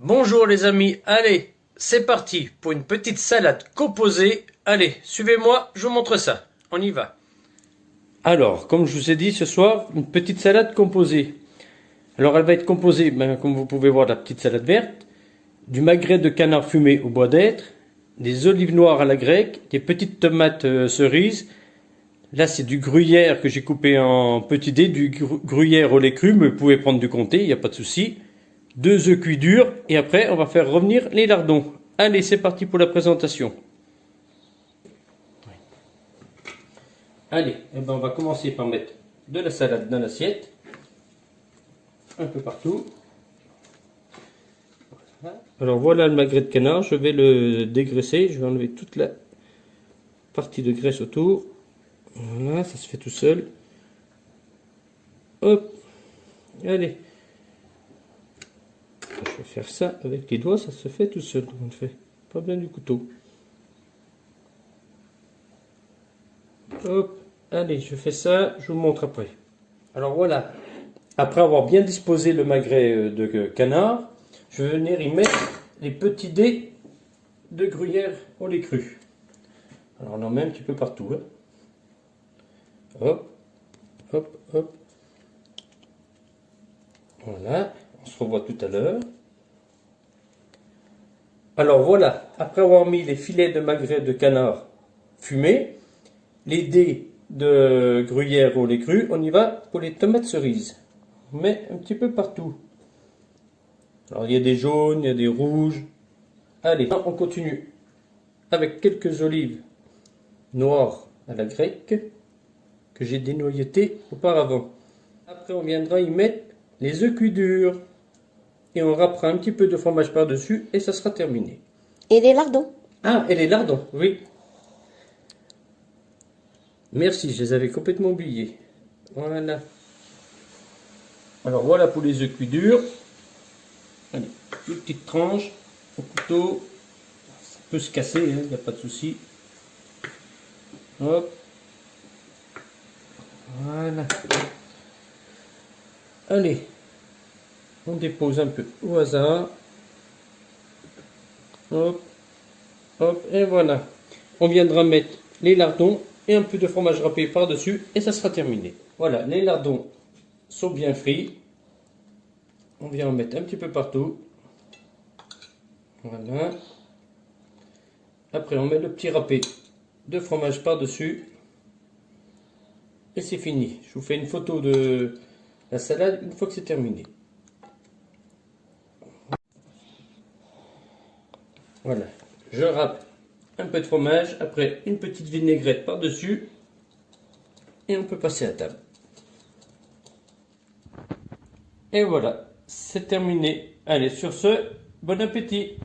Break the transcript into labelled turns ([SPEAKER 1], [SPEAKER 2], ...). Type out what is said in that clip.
[SPEAKER 1] Bonjour les amis, allez, c'est parti pour une petite salade composée. Allez, suivez-moi, je vous montre ça. On y va. Alors, comme je vous ai dit ce soir, une petite salade composée. Alors, elle va être composée, comme vous pouvez voir, de la petite salade verte, du magret de canard fumé au bois d'être, des olives noires à la grecque, des petites tomates cerises. Là, c'est du gruyère que j'ai coupé en petits dés, du gruyère au lait cru, mais vous pouvez prendre du comté, il n'y a pas de souci. 2 œufs cuits durs, et après, on va faire revenir les lardons. Allez, c'est parti pour la présentation. Allez, on va commencer par mettre de la salade dans l'assiette. Un peu partout. Alors voilà le magret de canard, je vais le dégraisser, je vais enlever toute la partie de graisse autour. Voilà, ça se fait tout seul. Hop, allez. Je vais faire ça avec les doigts, ça se fait tout seul, on le fait. Pas bien du couteau. Hop, allez, je fais ça, je vous montre après. Alors voilà, après avoir bien disposé le magret de canard, je vais venir y mettre les petits dés de gruyère au lait cru. Alors on en met un petit peu partout. Hein. Hop, hop, hop. Voilà, on se revoit tout à l'heure. Alors voilà, après avoir mis les filets de magret de canard fumés, les dés de gruyère au lait cru, on y va pour les tomates cerises. On met un petit peu partout. Alors il y a des jaunes, il y a des rouges. Allez, on continue avec quelques olives noires à la grecque que j'ai dénoyautées auparavant. Après on viendra y mettre les œufs cuits durs et on râpera un petit peu de fromage par-dessus et ça sera terminé.
[SPEAKER 2] Et les lardons.
[SPEAKER 1] Ah, et les lardons, oui. Merci, je les avais complètement oubliés. Voilà. Alors voilà pour les œufs cuits durs. Allez, une petite tranche au couteau. Ça peut se casser, il n'y a pas de souci. Hop. Voilà. Allez. On dépose un peu au hasard. Hop. Hop. Et voilà. On viendra mettre les lardons et un peu de fromage râpé par-dessus et ça sera terminé. Voilà, les lardons sont bien frits. On vient en mettre un petit peu partout. Voilà. Après, on met le petit râpé de fromage par-dessus. Et c'est fini. Je vous fais une photo de la salade une fois que c'est terminé. Voilà. Je râpe un peu de fromage. Après, une petite vinaigrette par-dessus. Et on peut passer à table. Et voilà. C'est terminé. Allez, sur ce, bon appétit!